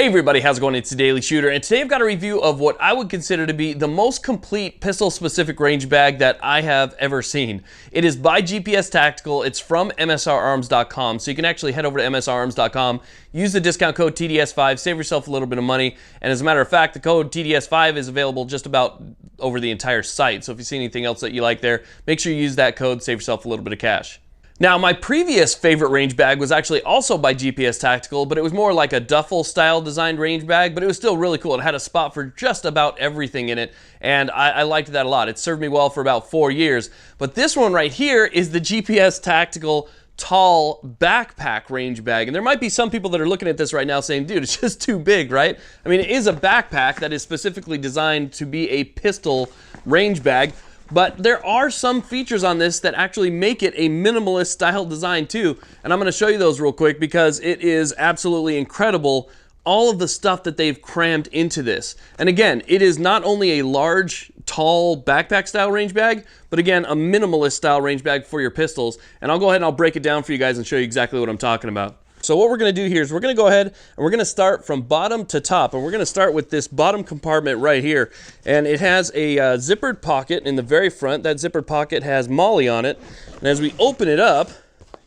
everybody, how's it going? It's the Daily Shooter, and today I've got a review of what I would consider to be the most complete pistol-specific range bag that I have ever seen. It is by G.P.S. Tactical. It's from MSRarms.com, so you can actually head over to MSRarms.com, use the discount code TDS5, save yourself a little bit of money, and as a matter of fact, the code TDS5 is available just about over the entire site, so if you see anything else that you like there, make sure you use that code, save yourself a little bit of cash. Now, my previous favorite range bag was actually also by G.P.S. Tactical, but it was more like a duffel style designed range bag, but it was still really cool. It had a spot for just about everything in it, and I liked that a lot. It served me well for about 4 years. But this one right here is the G.P.S. Tactical tall backpack range bag. And there might be some people that are looking at this right now saying, dude, it's just too big, right? I mean, it is a backpack that is specifically designed to be a pistol range bag. But there are some features on this that actually make it a minimalist style design too. And I'm going to show you those real quick because it is absolutely incredible, all of the stuff that they've crammed into this. And again, it is not only a large, tall backpack style range bag, but again, a minimalist style range bag for your pistols. And I'll go ahead and I'll break it down for you guys and show you exactly what I'm talking about. So what we're going to do here is we're going to go ahead and we're going to start from bottom to top, and we're going to start with this bottom compartment right here, and it has a zippered pocket in the very front. That zippered pocket has MOLLE on it, and as we open it up,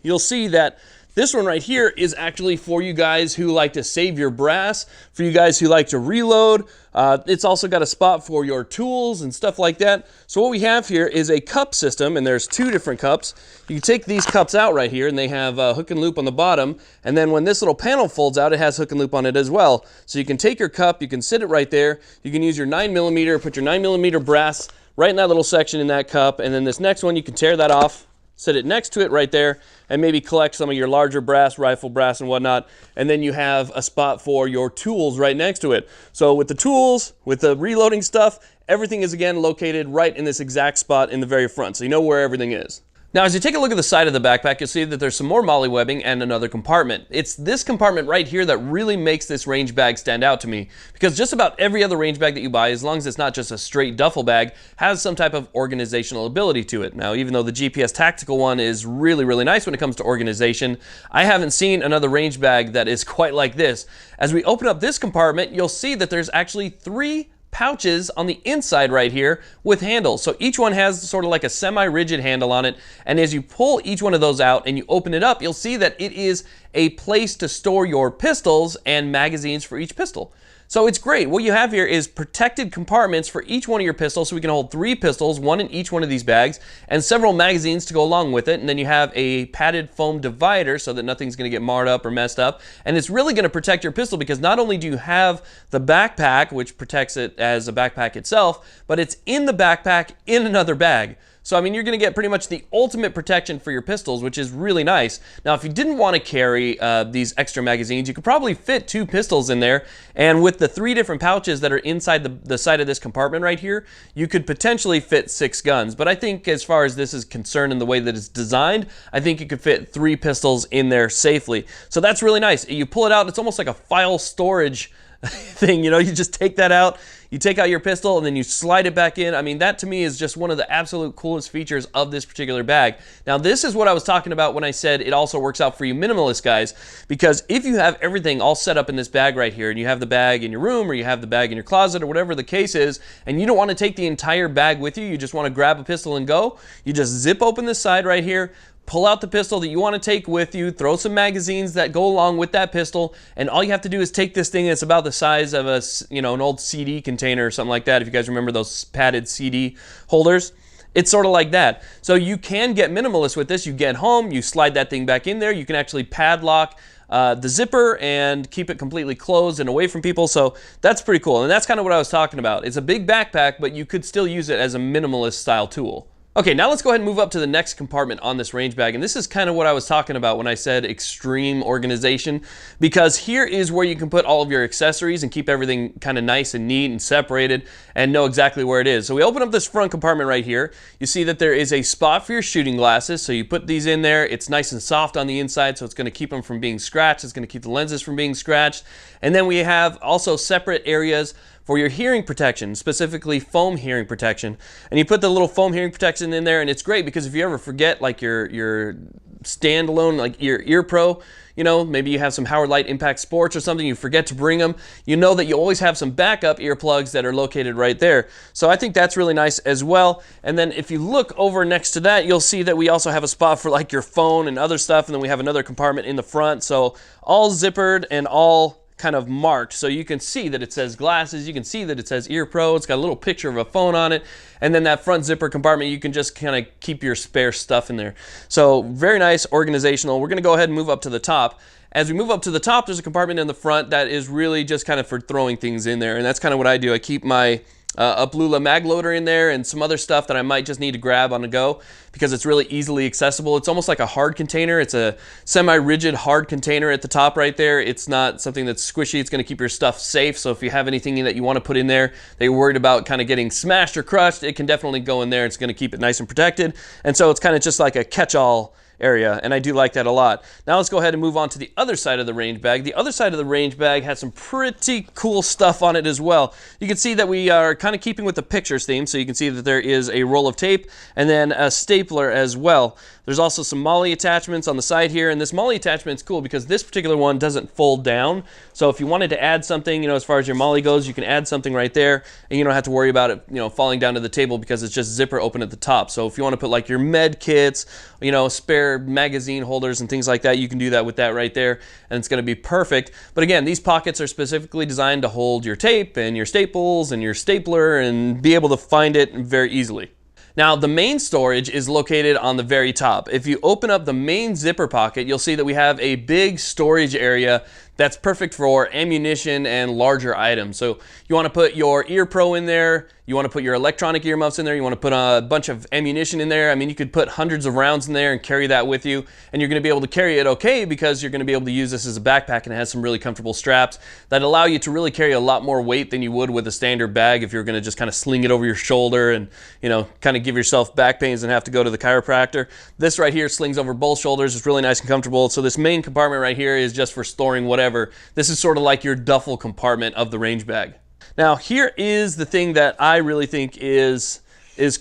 you'll see that this one right here is actually for you guys who like to save your brass, for you guys who like to reload. It's also got a spot for your tools and stuff like that. So what we have here is a cup system, and there's two different cups. You can take these cups out right here, and they have hook and loop on the bottom. And then when this little panel folds out, it has hook and loop on it as well. So you can take your cup, you can sit it right there. You can use your 9mm, put your 9mm brass right in that little section in that cup. And then this next one, you can tear that off, set it next to it right there, and maybe collect some of your larger brass, rifle brass and whatnot, and then you have a spot for your tools right next to it. So with the tools, with the reloading stuff, everything is again located right in this exact spot in the very front, so you know where everything is. Now, as you take a look at the side of the backpack, you'll see that there's some more MOLLE webbing and another compartment. It's this compartment right here that really makes this range bag stand out to me, because just about every other range bag that you buy, as long as it's not just a straight duffel bag, has some type of organizational ability to it. Now, even though the G.P.S. Tactical one is really, really nice when it comes to organization, I haven't seen another range bag that is quite like this. As we open up this compartment, you'll see that there's actually 3 pouches on the inside right here with handles. So each one has sort of like a semi-rigid handle on it, and as you pull each one of those out and you open it up, you'll see that it is a place to store your pistols and magazines for each pistol. So it's great. What you have here is protected compartments for each one of your pistols, so we can hold 3 pistols, 1 in each one of these bags, and several magazines to go along with it. And then you have a padded foam divider so that nothing's going to get marred up or messed up. And it's really going to protect your pistol, because not only do you have the backpack, which protects it as a backpack itself, but it's in the backpack in another bag. So, I mean, you're going to get pretty much the ultimate protection for your pistols, which is really nice. Now, if you didn't want to carry these extra magazines, you could probably fit 2 pistols in there. And with the 3 different pouches that are inside the side of this compartment right here, you could potentially fit 6 guns. But I think as far as this is concerned and the way that it's designed, I think you could fit 3 pistols in there safely. So that's really nice. You pull it out, it's almost like a file storage thing, you know, you just take that out, you take out your pistol, and then you slide it back in. I mean, that to me is just one of the absolute coolest features of this particular bag. Now, this is what I was talking about when I said it also works out for you minimalist guys, because if you have everything all set up in this bag right here, and you have the bag in your room, or you have the bag in your closet, or whatever the case is, and you don't want to take the entire bag with you, you just want to grab a pistol and go, you just zip open this side right here, pull out the pistol that you want to take with you, throw some magazines that go along with that pistol, and all you have to do is take this thing that's about the size of a, you know, an old CD container or something like that. If you guys remember those padded CD holders, it's sort of like that. So you can get minimalist with this. You get home, you slide that thing back in there. You can actually padlock the zipper and keep it completely closed and away from people. So that's pretty cool. And that's kind of what I was talking about. It's a big backpack, but you could still use it as a minimalist style tool. Okay, now let's go ahead and move up to the next compartment on this range bag, and this is kind of what I was talking about when I said extreme organization, because here is where you can put all of your accessories and keep everything kind of nice and neat and separated and know exactly where it is. So we open up this front compartment right here. You see that there is a spot for your shooting glasses, so you put these in there. It's nice and soft on the inside, so it's going to keep them from being scratched. It's going to keep the lenses from being scratched. And then we have also separate areas for your hearing protection, specifically foam hearing protection. And you put the little foam hearing protection in there, and it's great because if you ever forget like your standalone, like your ear pro. You know, maybe you have some Howard Light Impact Sports or something, you forget to bring them. You know that you always have some backup earplugs that are located right there. So I think that's really nice as well. And then if you look over next to that, you'll see that we also have a spot for like your phone and other stuff. And then we have another compartment in the front. So all zippered and all kind of marked, so you can see that it says glasses, you can see that it says ear pro, it's got a little picture of a phone on it, and then that front zipper compartment, you can just kind of keep your spare stuff in there. So very nice, organizational. We're going to go ahead and move up to the top. As we move up to the top, there's a compartment in the front that is really just kind of for throwing things in there, and that's kind of what I do. I keep my Uplula mag loader in there and some other stuff that I might just need to grab on the go because it's really easily accessible. It's almost like a hard container. It's a semi-rigid hard container at the top right there. It's not something that's squishy. It's going to keep your stuff safe. So if you have anything that you want to put in there that you're worried about kind of getting smashed or crushed, it can definitely go in there. It's going to keep it nice and protected. And so it's kind of just like a catch-all area, and I do like that a lot. Now let's go ahead and move on to the other side of the range bag. The other side of the range bag has some pretty cool stuff on it as well. You can see that we are kind of keeping with the pictures theme, so you can see that there is a roll of tape and then a stapler as well. There's also some MOLLE attachments on the side here, and this MOLLE attachment is cool because this particular one doesn't fold down. So if you wanted to add something, you know, as far as your MOLLE goes, you can add something right there, and you don't have to worry about it, you know, falling down to the table because it's just zipper open at the top. So if you want to put like your med kits, you know, spare magazine holders and things like that, you can do that with that right there, and it's going to be perfect. But again, these pockets are specifically designed to hold your tape and your staples and your stapler and be able to find it very easily. Now, the main storage is located on the very top. If you open up the main zipper pocket, you'll see that we have a big storage area that's perfect for ammunition and larger items. So you want to put your ear pro in there, you want to put your electronic earmuffs in there, you want to put a bunch of ammunition in there. I mean, you could put hundreds of rounds in there and carry that with you, and you're going to be able to carry it okay because you're going to be able to use this as a backpack, and it has some really comfortable straps that allow you to really carry a lot more weight than you would with a standard bag if you're going to just kind of sling it over your shoulder and, you know, kind of give yourself back pains and have to go to the chiropractor. This right here slings over both shoulders. It's really nice and comfortable. So this main compartment right here is just for storing whatever. This is sort of like your duffel compartment of the range bag. Now, here is the thing that I really think is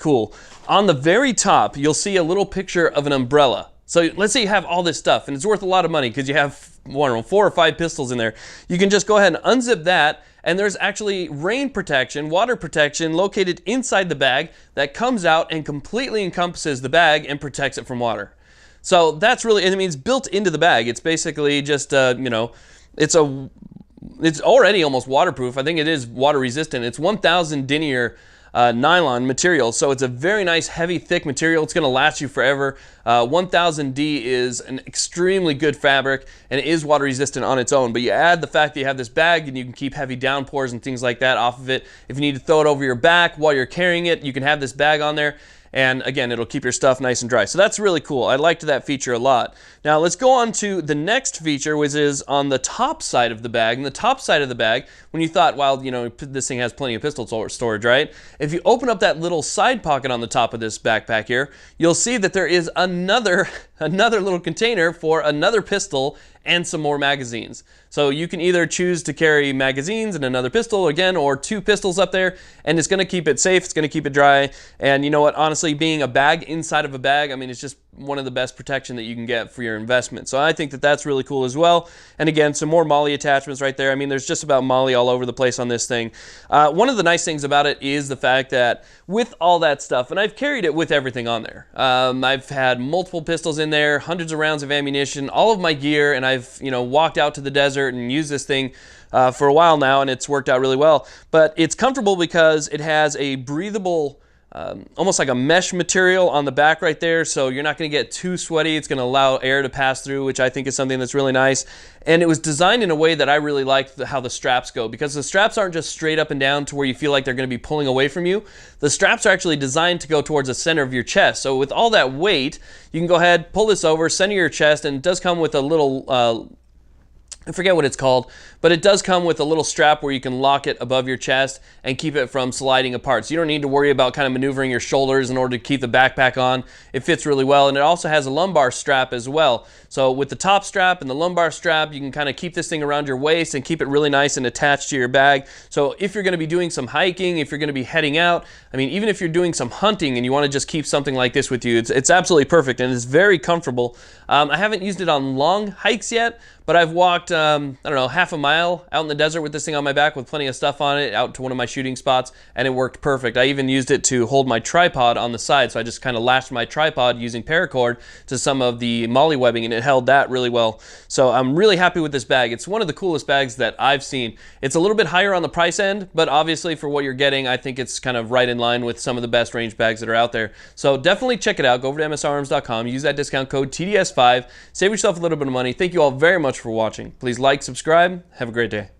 cool. On the very top, you'll see a little picture of an umbrella. So let's say you have all this stuff, and it's worth a lot of money because you have, I don't know, 4 or 5 pistols in there. You can just go ahead and unzip that, and there's actually rain protection, water protection located inside the bag that comes out and completely encompasses the bag and protects it from water. So that's really, and I mean, it's built into the bag. It's basically just, you know, it's already almost waterproof. I think it is water resistant. It's 1000 denier nylon material, so it's a very nice, heavy, thick material. It's going to last you forever. 1000D is an extremely good fabric, and it is water resistant on its own. But you add the fact that you have this bag, and you can keep heavy downpours and things like that off of it. If you need to throw it over your back while you're carrying it, you can have this bag on there. And again, it'll keep your stuff nice and dry. So that's really cool. I liked that feature a lot. Now let's go on to the next feature, which is on the top side of the bag. And the top side of the bag, when you thought, well, you know, this thing has plenty of pistol storage, right? If you open up that little side pocket on the top of this backpack here, you'll see that there is another little container for another pistol and some more magazines. So you can either choose to carry magazines and another pistol again, or 2 pistols up there, and it's going to keep it safe, it's going to keep it dry. And you know what, honestly, being a bag inside of a bag, I mean, it's just one of the best protection that you can get for your investment. So I think that that's really cool as well. And again, some more MOLLE attachments right there. I mean, there's just about MOLLE all over the place on this thing. One of the nice things about it is the fact that with all that stuff, and I've carried it with everything on there. I've had multiple pistols in there, hundreds of rounds of ammunition, all of my gear, and I've, you know, walked out to the desert and used this thing for a while now, and it's worked out really well. But it's comfortable because it has a breathable, almost like a mesh material on the back right there, so you're not going to get too sweaty. It's going to allow air to pass through, which I think is something that's really nice. And it was designed in a way that I really like how the straps go, because the straps aren't just straight up and down to where you feel like they're going to be pulling away from you. The straps are actually designed to go towards the center of your chest. So with all that weight, you can go ahead, pull this over, center your chest, and it does come with a little I forget what it's called, but it does come with a little strap where you can lock it above your chest and keep it from sliding apart. So you don't need to worry about kind of maneuvering your shoulders in order to keep the backpack on. It fits really well, and it also has a lumbar strap as well. So with the top strap and the lumbar strap, you can kind of keep this thing around your waist and keep it really nice and attached to your bag. So if you're going to be doing some hiking, if you're going to be heading out, I mean, even if you're doing some hunting and you want to just keep something like this with you, it's absolutely perfect, and it's very comfortable. I haven't used it on long hikes yet, but I've walked, I don't know, half a mile out in the desert with this thing on my back with plenty of stuff on it out to one of my shooting spots, and it worked perfect. I even used it to hold my tripod on the side, so I just kind of lashed my tripod using paracord to some of the molly webbing, and it held that really well. So I'm really happy with this bag. It's one of the coolest bags that I've seen. It's a little bit higher on the price end, but obviously for what you're getting, I think it's kind of right in line with some of the best range bags that are out there. So definitely check it out. Go over to msrarms.com, use that discount code TDS5, save yourself a little bit of money. Thank you all very much for watching. Please like, subscribe, have a great day.